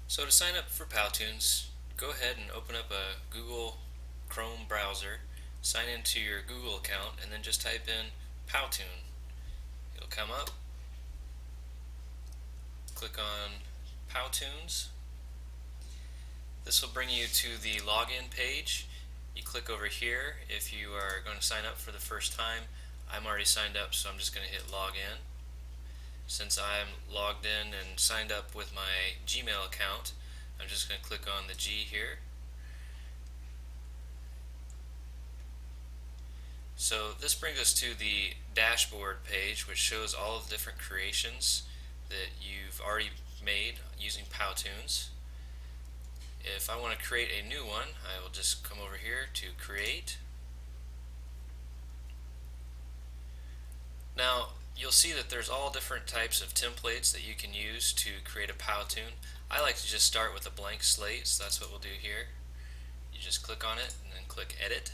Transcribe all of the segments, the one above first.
So to sign up for Powtoons, go ahead and open up a Google Chrome browser, sign into your Google account, and then just type in Powtoon. It'll come up, click on Powtoons. This will bring you to the login page. You click over here if you are going to sign up for the first time. I'm already signed up, so I'm just going to hit login. Since I'm logged in and signed up with my Gmail account, I'm just going to click on the G here. So this brings us to the dashboard page, which shows all of the different creations that you've already made using Powtoons. If I want to create a new one, I will just come over here to create. Now you'll see that there's all different types of templates that you can use to create a Powtoon. I like to just start with a blank slate, so that's what we'll do here. You just click on it and then click edit.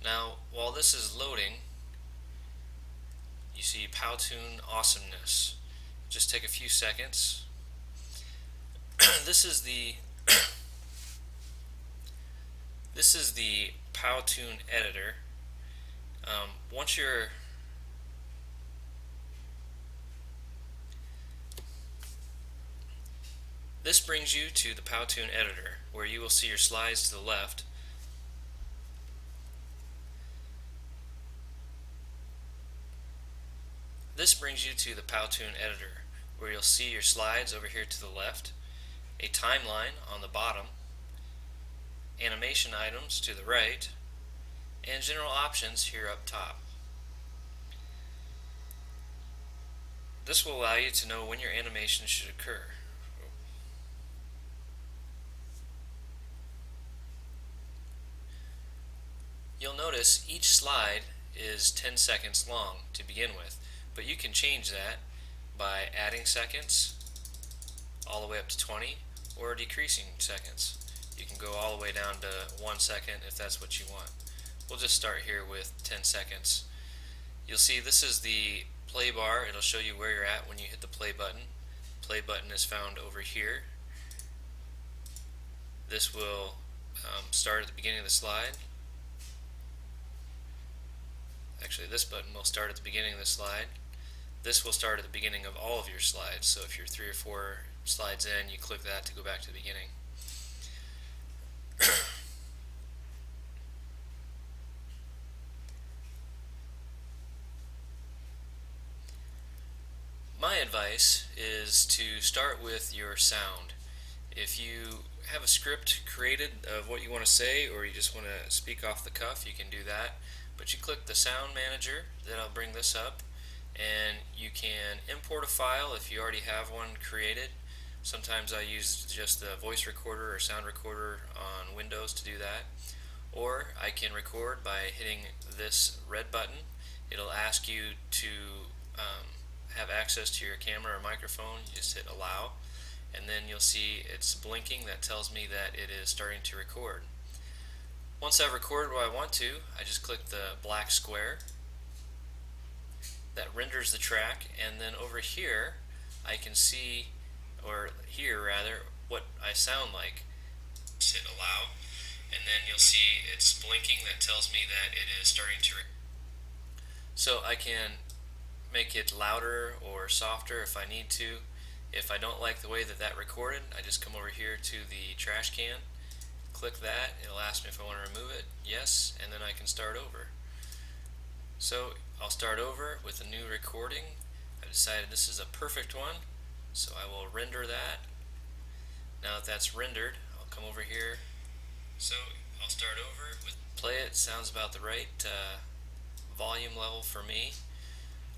Now while this is loading, you see Powtoon awesomeness. Just take a few seconds. This is the Powtoon editor. Once you're This brings you to the Powtoon editor, where you will see your slides to the left. This brings you to the Powtoon editor, where you'll see your slides over here to the left, a timeline on the bottom, animation items to the right, and general options here up top. This will allow you to know when your animation should occur. You'll notice each slide is 10 seconds long to begin with, but you can change that by adding seconds all the way up to 20 or decreasing seconds. You can go all the way down to 1 second if that's what you want. We'll just start here with 10 seconds. You'll see this is the play bar. It'll show you where you're at when you hit the play button. Play button is found over here. This will start at the beginning of the slide. Actually, this button will start at the beginning of the slide. This will start at the beginning of all of your slides. So if you're 3 or 4 slides in, you click that to go back to the beginning. My advice is to start with your sound. If you have a script created of what you want to say, or you just want to speak off the cuff, you can do that. But you click the sound manager, then I'll bring this up, and you can import a file if you already have one created. Sometimes I use just the voice recorder or sound recorder on Windows to do that. Or I can record by hitting this red button. It'll ask you to have access to your camera or microphone. You just hit allow, and then you'll see it's blinking. That tells me that it is starting to record. Once I've recorded what I want to, I just click the black square. That renders the track, and then over here I can see, or hear rather, what I sound like. Just hit allow, and then you'll see it's blinking. That tells me that it is starting to record. So I can make it louder or softer if I need to. If I don't like the way that that recorded, I just come over here to the trash can, click that, it'll ask me if I want to remove it, yes, and then I can start over. So I'll start over with a new recording. I decided this is a perfect one, so I will render that. Now that that's rendered, I'll come over here. So I'll start over with play it. Sounds about the right volume level for me.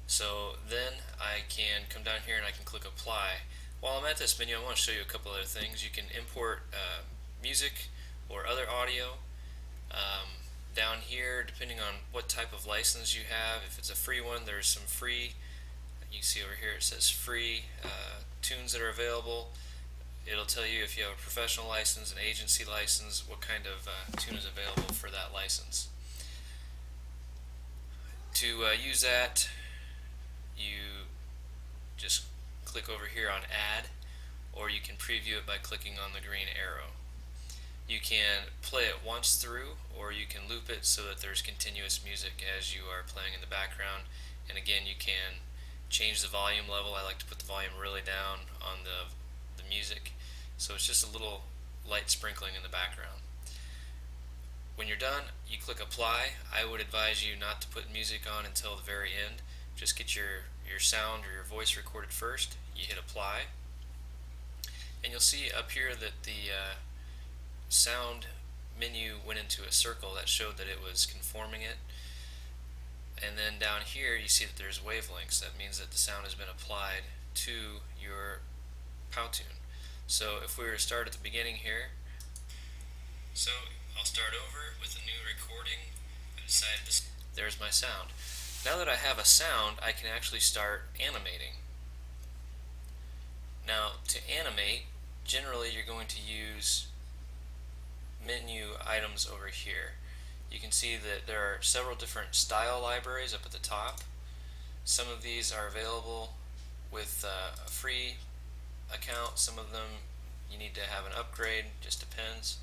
So then I can come down here and I can click apply. While I'm at this menu, I want to show you a couple other things. You can import music or other audio. Down here, depending on what type of license you have, if it's a free one, there's some free. You can see over here it says free tunes that are available. It'll tell you if you have a professional license, an agency license, what kind of tune is available for that license. To use that, you here on Add, or you can preview it by clicking on the green arrow. You can play it once through, or you can loop it so that there's continuous music as you are playing in the background. And again, you can change the volume level. I like to put the volume really down on the music, so it's just a little light sprinkling in the background. When you're done, you click Apply. I would advise you not to put music on until the very end. Just get your sound or your voice recorded first. You hit Apply, and you'll see up here that the sound menu went into a circle that showed that it was conforming it. And then down here you see that there's wavelengths. That means that the sound has been applied to your powtoon. So if we were to start at the beginning here, so I'll start over with a new recording. I decided to. There's my sound. Now that I have a sound, I can actually start animating. Now, to animate, generally you're going to use menu items over here. You can see that there are several different style libraries up at the top. Some of these are available with a free account. Some of them you need to have an upgrade, just depends.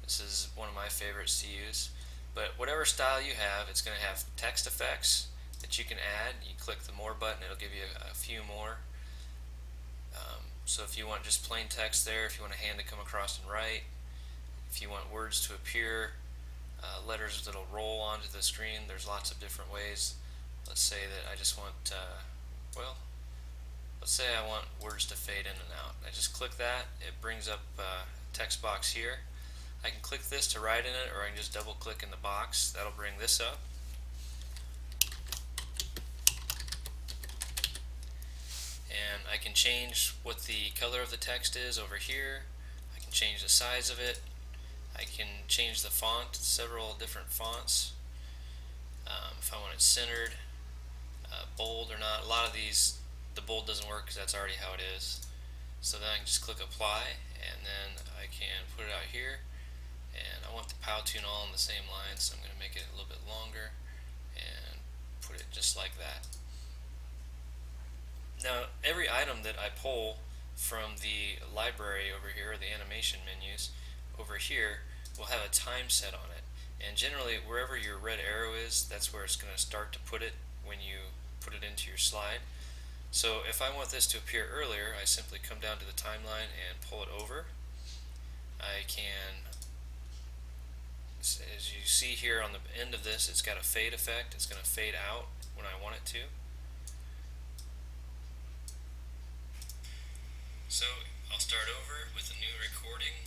This is one of my favorites to use. But whatever style you have, it's going to have text effects that you can add. You click the More button, it'll give you a few more. So if you want just plain text there, if you want a hand to come across and write, if you want words to appear, letters that'll roll onto the screen, there's lots of different ways. Let's say that I just want, let's say I want words to fade in and out. I just click that, it brings up a text box here. I can click this to write in it, or I can just double click in the box. That'll bring this up. And I can change what the color of the text is over here. I can change the size of it. I can change the font, several different fonts. If I want it centered, bold or not. A lot of these, the bold doesn't work because that's already how it is. So then I can just click Apply, and then I can put it out here. And I want the powtoon all in the same line, so I'm going to make it a little bit longer and put it just like that. Now, every item that I pull from the library over here, the animation menus, over here will have a time set on it. And generally, wherever your red arrow is, that's where it's going to start to put it when you put it into your slide. So if I want this to appear earlier, I simply come down to the timeline and pull it over. I can, as you see here on the end of this, it's got a fade effect. It's going to fade out when I want it to. So I'll start over with a new recording.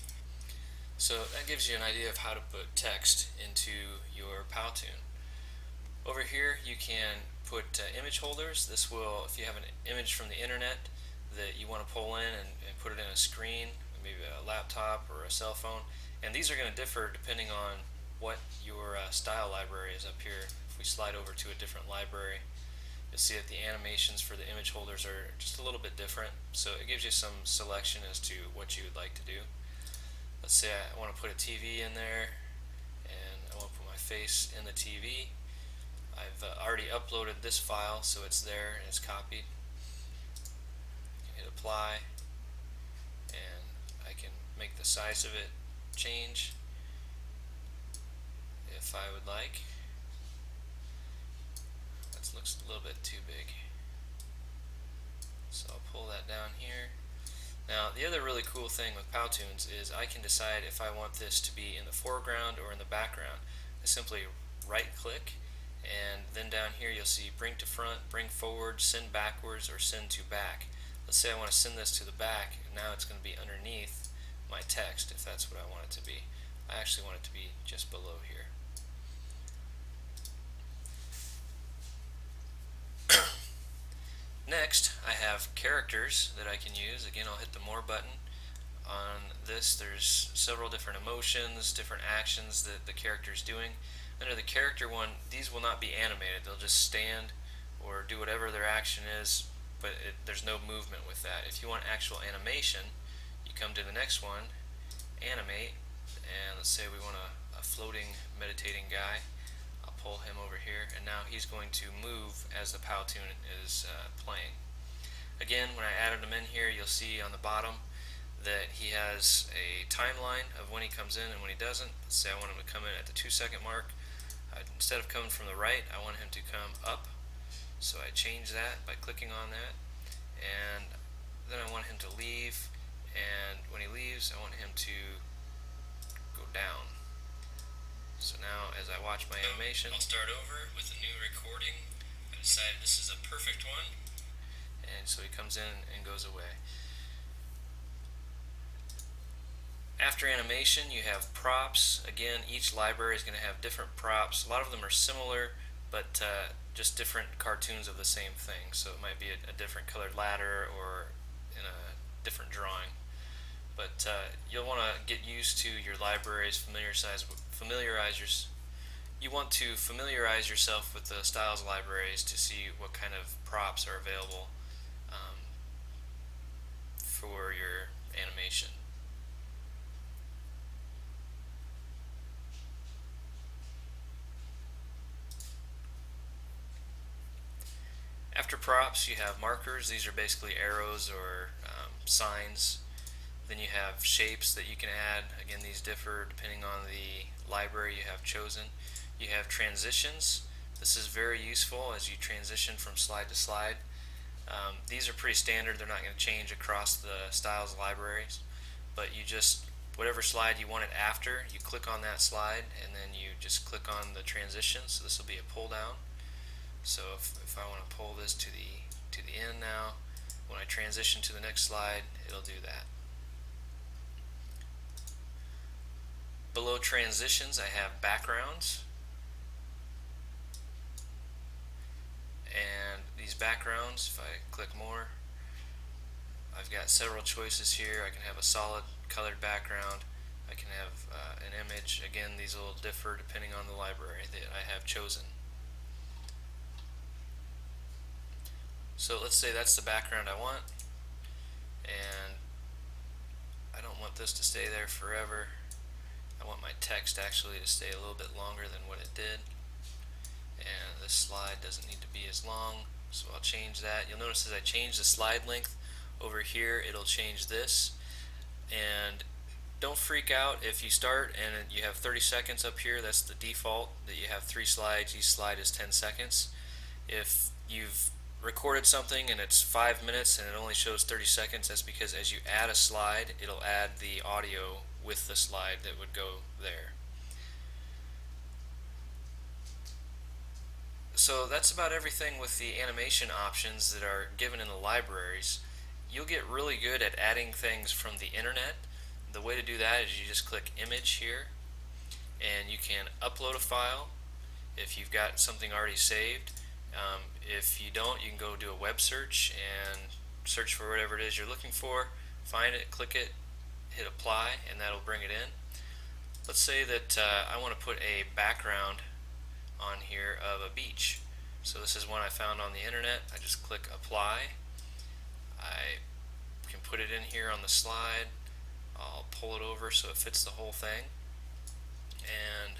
So that gives you an idea of how to put text into your powtoon. Over here you can put image holders. This will, if you have an image from the internet that you want to pull in and put it in a screen, maybe a laptop or a cell phone, and these are going to differ depending on what your style library is up here. If we slide over to a different library, you'll see that the animations for the image holders are just a little bit different, so it gives you some selection as to what you would like to do. Let's say I want to put a TV in there, and I want to put my face in the TV. I've already uploaded this file, so it's there and it's copied. Hit Apply, and I can make the size of it change if I would like. That looks a little bit too big, so I'll pull that down here. Now, the other really cool thing with powtoons is I can decide if I want this to be in the foreground or in the background. I simply right click, and then down here you'll see bring to front, bring forward, send backwards, or send to back. Let's say I want to send this to the back, and now it's going to be underneath my text if that's what I want it to be. I actually want it to be just below here. Next, I have characters that I can use. Again, I'll hit the More button. On this, there's several different emotions, different actions that the character is doing. Under the character one, these will not be animated. They'll just stand or do whatever their action is, but there's no movement with that. If you want actual animation, you come to the next one, Animate, and let's say we want a floating, meditating guy. I'll pull him over here, and now he's going to move as the powtoon is playing. Again, when I added him in here, you'll see on the bottom that he has a timeline of when he comes in and when he doesn't. Let's say I want him to come in at the 2-second mark. Instead of coming from the right, I want him to come up. So I change that by clicking on that, and then I want him to leave, and when he leaves I want him to go down. So now as I watch my animation, I'll start over with a new recording. I decided this is a perfect one, and so he comes in and goes away. After animation, you have props. Again, each library is going to have different props. A lot of them are similar, but just different cartoons of the same thing. So it might be a different colored ladder or in a different drawing. But you'll want to get used to your libraries, you want to familiarize yourself with the styles libraries to see what kind of props are available for your animation. After props, you have markers. These are basically arrows or signs. Then you have shapes that you can add. Again, these differ depending on the library you have chosen. You have transitions. This is very useful as you transition from slide to slide. These are pretty standard. They're not going to change across the styles libraries, but you just, whatever slide you want it after, you click on that slide and then you just click on the transition. So this will be a pull down. So if I want to pull this to the end now, when I transition to the next slide, it'll do that. Below transitions, I have backgrounds. And these backgrounds, if I click more, I've got several choices here. I can have a solid colored background. I can have an image. Again, these will differ depending on the library that I have chosen. So let's say that's the background I want, and I don't want this to stay there forever. I want my text actually to stay a little bit longer than what it did, and this slide doesn't need to be as long, so I'll change that. You'll notice as I change the slide length over here, it'll change this. And don't freak out if you start and you have 30 seconds up here. That's the default, that you have 3 slides. Each slide is 10 seconds. If you've recorded something and it's 5 minutes and it only shows 30 seconds, that's because as you add a slide, it'll add the audio with the slide that would go there. So that's about everything with the animation options that are given in the libraries. You'll get really good at adding things from the internet. The way to do that is you just click image here, and you can upload a file if you've got something already saved. If you don't, you can go do a web search and search for whatever it is you're looking for, find it, click it, hit apply, and that'll bring it in. Let's say that I want to put a background on here of a beach. So this is one I found on the internet. I just click apply. I can put it in here on the slide. I'll pull it over so it fits the whole thing, and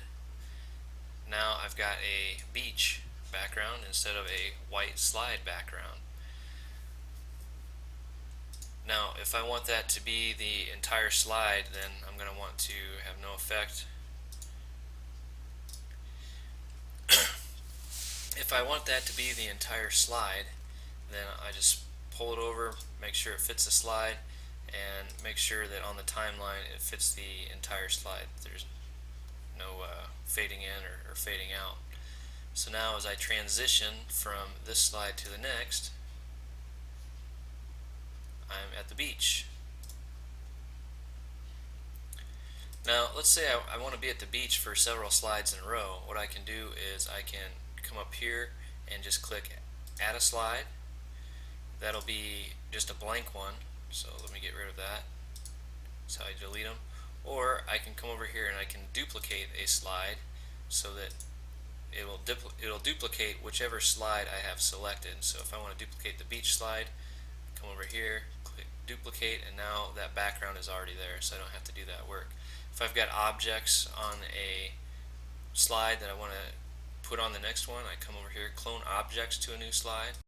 now I've got a beach background instead of a white slide background. Now if I want that to be the entire slide, then I'm going to want to have no effect. If I want that to be the entire slide, then I just pull it over, make sure it fits the slide, and make sure that on the timeline it fits the entire slide. There's no fading in or fading out. So now as I transition from this slide to the next, I'm at the beach. Now let's say I want to be at the beach for several slides in a row. What I can do is I can come up here and just click add a slide. That'll be just a blank one, so let me get rid of that. That's how I delete them. Or I can come over here and I can duplicate a slide so that it'll duplicate whichever slide I have selected. So if I want to duplicate the beach slide, come over here, click duplicate, and now that background is already there, so I don't have to do that work. If I've got objects on a slide that I want to put on the next one, I come over here, clone objects to a new slide.